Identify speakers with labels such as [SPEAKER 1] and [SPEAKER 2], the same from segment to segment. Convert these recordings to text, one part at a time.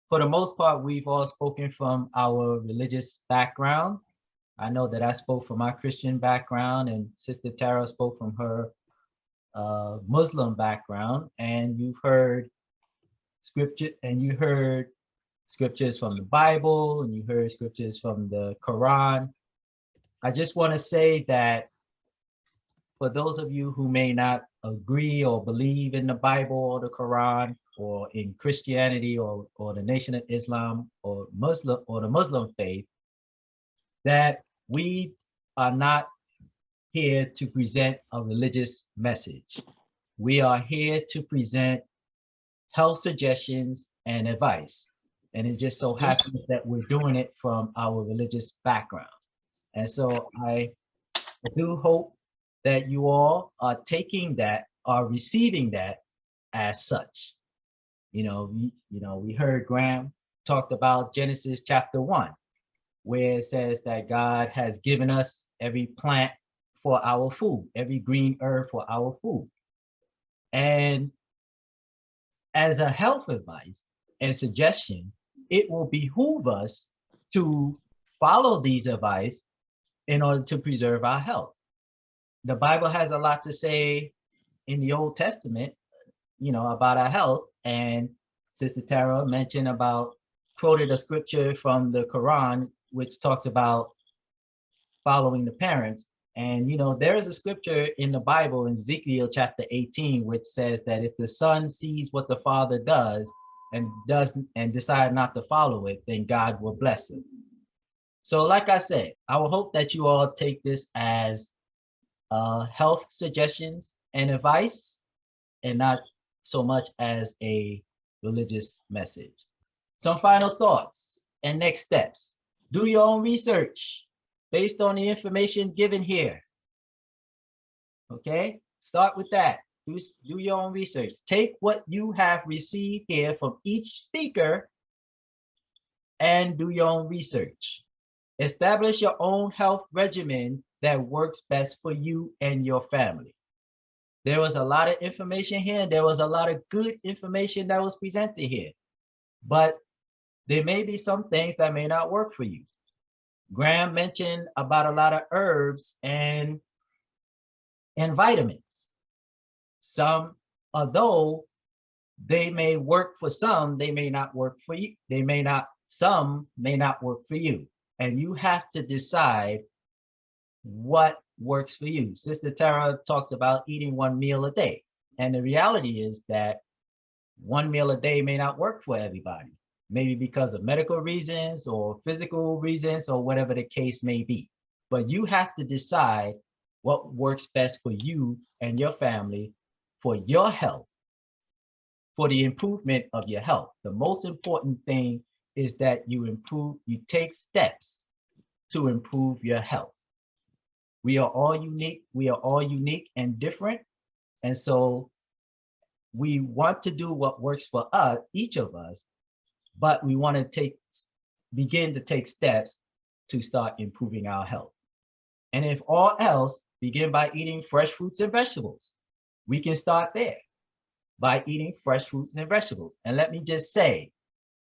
[SPEAKER 1] for the most part, we've all spoken from our religious background. I know that I spoke from my Christian background, and Sister Tara spoke from her Muslim background, and you've heard scripture, and you heard scriptures from the Bible, and you heard scriptures from the Quran. I just want to say that for those of you who may not agree or believe in the Bible or the Quran or in Christianity or the Nation of Islam or Muslim or the Muslim faith, that we are not here to present a religious message. We are here to present health suggestions and advice. And it just so happens that we're doing it from our religious background. And so I do hope that you all are taking that, are receiving that as such. We heard Graham talked about Genesis chapter 1, where it says that God has given us every plant for our food, every green herb for our food. And as a health advice and suggestion, it will behoove us to follow these advice in order to preserve our health. The Bible has a lot to say in the Old Testament, about our health. And Sister Tara quoted a scripture from the Quran, which talks about following the parents. And, there is a scripture in the Bible in Ezekiel chapter 18, which says that if the son sees what the father does and decide not to follow it, then God will bless him. So like I said, I will hope that you all take this as health suggestions and advice and not so much as a religious message. Some final thoughts and next steps. Do your own research based on the information given here. Okay, start with that. Do your own research. Take what you have received here from each speaker and do your own research. Establish your own health regimen that works best for you and your family. There was a lot of information here, and there was a lot of good information that was presented here, but there may be some things that may not work for you. Graham mentioned about a lot of herbs and vitamins. Some, although they may work for some, they may not work for you. Some may not work for you. And you have to decide what works for you. Sister Tara talks about eating one meal a day. And the reality is that one meal a day may not work for everybody, maybe because of medical reasons or physical reasons or whatever the case may be. But you have to decide what works best for you and your family for your health, for the improvement of your health. The most important thing is that you take steps to improve your health. We are all unique. We are all unique and different. And so we want to do what works for us, each of us, but we want to begin to take steps to start improving our health. And if all else, begin by eating fresh fruits and vegetables. We can start there by eating fresh fruits and vegetables. And let me just say,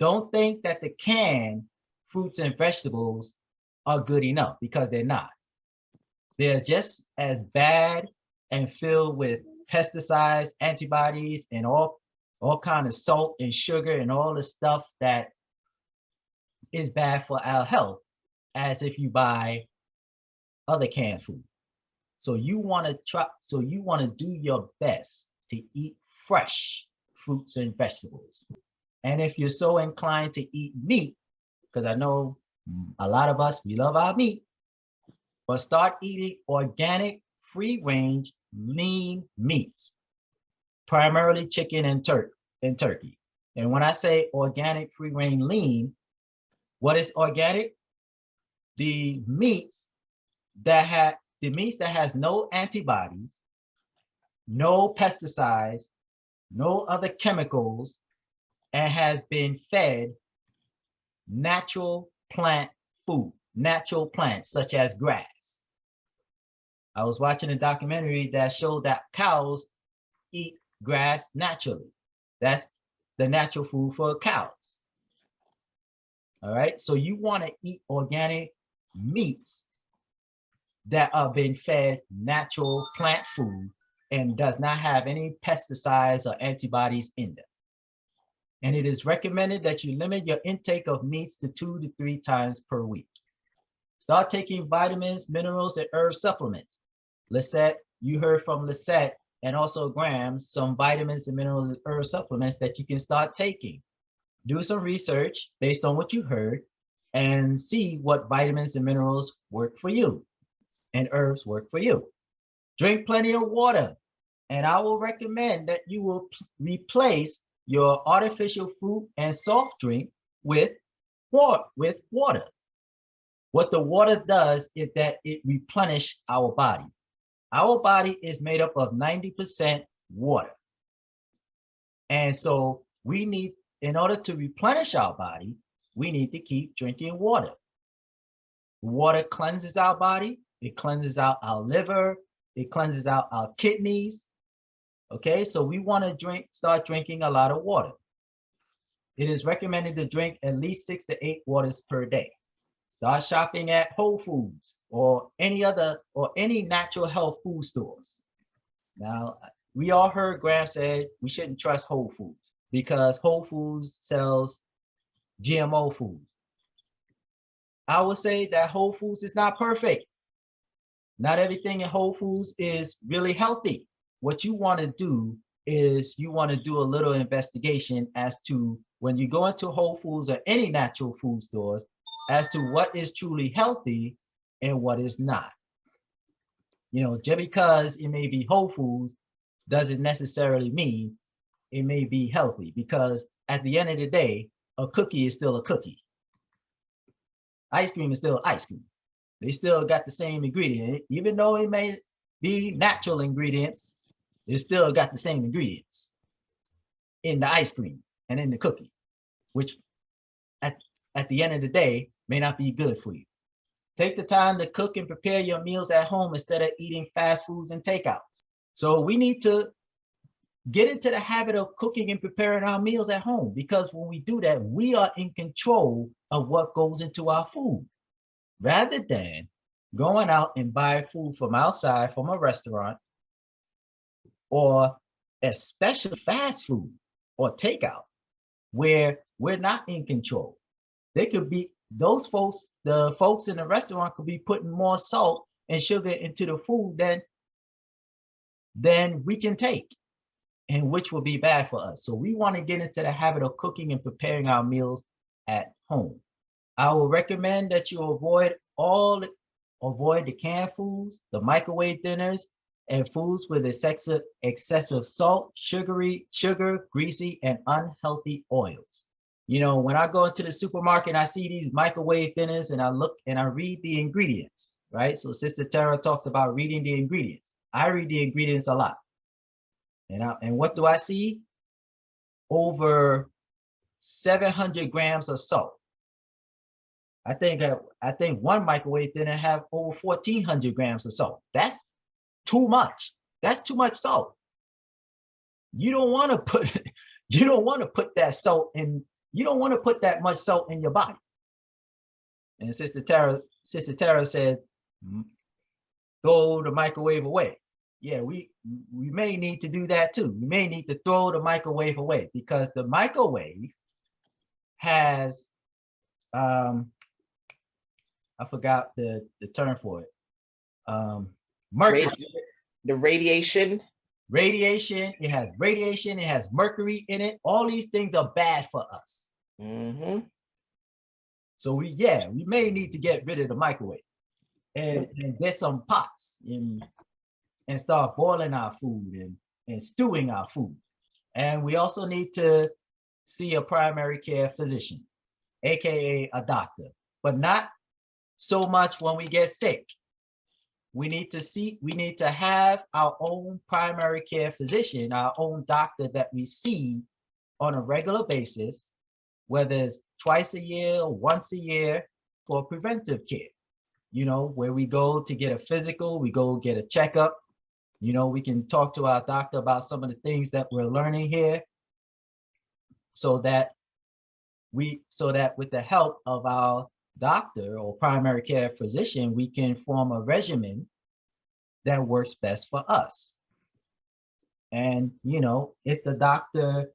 [SPEAKER 1] don't think that the canned fruits and vegetables are good enough, because they're not. They're just as bad and filled with pesticides, antibodies, and all kind of salt and sugar and all the stuff that is bad for our health, as if you buy other canned food. So you want to do your best to eat fresh fruits and vegetables. And if you're so inclined to eat meat, because I know a lot of us, we love our meat, but start eating organic, free-range, lean meats, primarily chicken and turkey. And when I say organic, free-range, lean, what is organic? The meats that has no antibodies, no pesticides, no other chemicals, and has been fed natural plant food, natural plants such as grass. I was watching a documentary that showed that cows eat grass naturally. That's the natural food for cows. All right. So you want to eat organic meats that are being fed natural plant food and does not have any pesticides or antibodies in them. And it is recommended that you limit your intake of meats to 2 to 3 times per week. Start taking vitamins, minerals, and herb supplements. Lisette, you heard from Lisette and also Graham, some vitamins and minerals and herb supplements that you can start taking. Do some research based on what you heard and see what vitamins and minerals work for you and herbs work for you. Drink plenty of water. And I will recommend that you will replace your artificial fruit and soft drink with water. What the water does is that it replenishes our body. Our body is made up of 90% water. And so we need, in order to replenish our body, we need to keep drinking water. Water cleanses our body. It cleanses out our liver. It cleanses out our kidneys. Okay, so we want to start drinking a lot of water. It is recommended to drink at least 6 to 8 waters per day. Start shopping at Whole Foods or any natural health food stores. Now, we all heard Graham say we shouldn't trust Whole Foods because Whole Foods sells GMO food. I would say that Whole Foods is not perfect. Not everything in Whole Foods is really healthy. What you want to do is you want to do a little investigation as to when you go into Whole Foods or any natural food stores as to what is truly healthy and what is not. You know, just because it may be Whole Foods doesn't necessarily mean it may be healthy, because at the end of the day, a cookie is still a cookie. Ice cream is still ice cream. They still got the same ingredient. Even though it may be natural ingredients, it still got the same ingredients in the ice cream and in the cookie, which at the end of the day may not be good for you. Take the time to cook and prepare your meals at home instead of eating fast foods and takeouts. So we need to get into the habit of cooking and preparing our meals at home, because when we do that, we are in control of what goes into our food, rather than going out and buying food from outside from a restaurant, or especially fast food or takeout, where we're not in control. They could be, those folks, the folks in the restaurant could be putting more salt and sugar into the food than we can take, and which will be bad for us. So we want to get into the habit of cooking and preparing our meals at home. I will recommend that you avoid the canned foods, the microwave dinners, and foods with excessive salt, sugar, greasy, and unhealthy oils. You know, when I go into the supermarket, I see these microwave dinners and I look and I read the ingredients, right? So Sister Tara talks about reading the ingredients. I read the ingredients a lot. And what do I see? Over 700 grams of salt. I think one microwave dinner have over 1,400 grams of salt. That's too much. That's too much salt. You don't want to put that salt in. You don't want to put that much salt in your body. And Sister Tara said, throw the microwave away. Yeah, we may need to do that too. We may need to throw the microwave away, because the microwave has, I forgot the term for it. Mercury.
[SPEAKER 2] The radiation.
[SPEAKER 1] Radiation, it has radiation, it has mercury in it. All these things are bad for us.
[SPEAKER 2] Mm-hmm.
[SPEAKER 1] So we may need to get rid of the microwave and get some pots and start boiling our food and stewing our food. And we also need to see a primary care physician, AKA a doctor, but not so much when we get sick. We need to have our own primary care physician, our own doctor that we see on a regular basis, whether it's twice a year or once a year, for preventive care. You know, where we go to get a physical, we go get a checkup. You know, we can talk to our doctor about some of the things that we're learning here, so that so that with the help of our doctor or primary care physician, we can form a regimen that works best for us. And, you know, if the doctor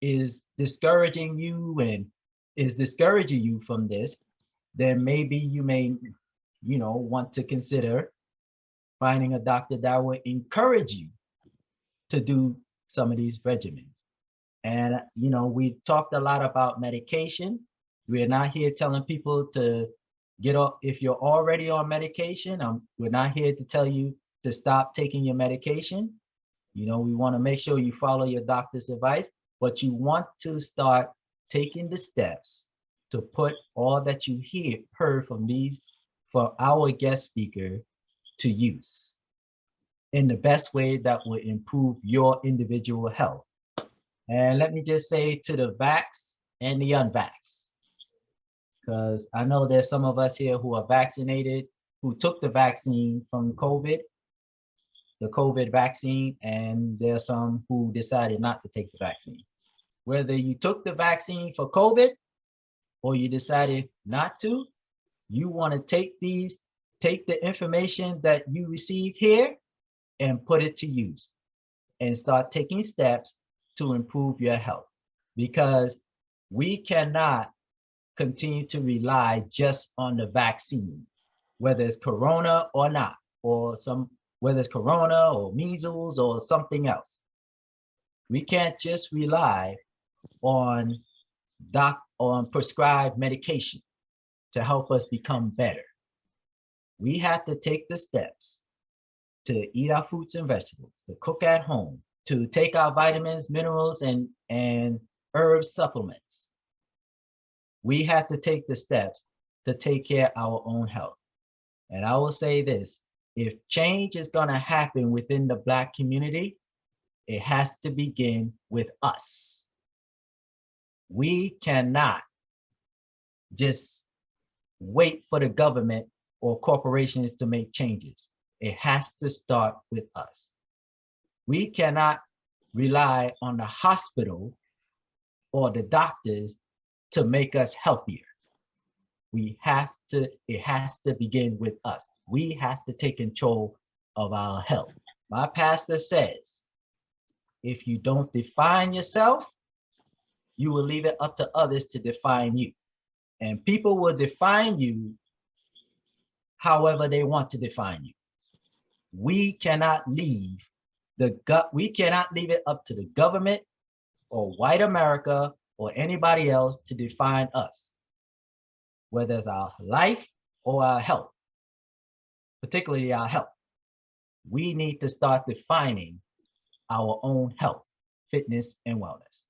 [SPEAKER 1] is discouraging you and is discouraging you from this, then maybe you may, you know, want to consider finding a doctor that will encourage you to do some of these regimens. And, you know, we talked a lot about medication. We're not here telling people to get off. If you're already on medication, we're not here to tell you to stop taking your medication. You know, we want to make sure you follow your doctor's advice, but you want to start taking the steps to put all that you heard from our guest speaker to use in the best way that will improve your individual health. And let me just say to the vax and the unvax, because I know there's some of us here who are vaccinated, who took the vaccine from COVID, the COVID vaccine, and there's some who decided not to take the vaccine. Whether you took the vaccine for COVID or you decided not to, you want to take the information that you received here and put it to use and start taking steps to improve your health, because we cannot continue to rely just on the vaccine, whether it's corona or not, or whether it's corona or measles or something else. We can't just rely on prescribed medication to help us become better. We have to take the steps to eat our fruits and vegetables, to cook at home, to take our vitamins, minerals, and herb supplements. We have to take the steps to take care of our own health. And I will say this, if change is going to happen within the Black community, it has to begin with us. We cannot just wait for the government or corporations to make changes. It has to start with us. We cannot rely on the hospital or the doctors to make us healthier. It has to begin with us. We have to take control of our health. My pastor says, if you don't define yourself, you will leave it up to others to define you. And people will define you however they want to define you. We cannot leave it up to the government or white America or anybody else to define us, whether it's our life or our health, particularly our health. We need to start defining our own health, fitness, and wellness.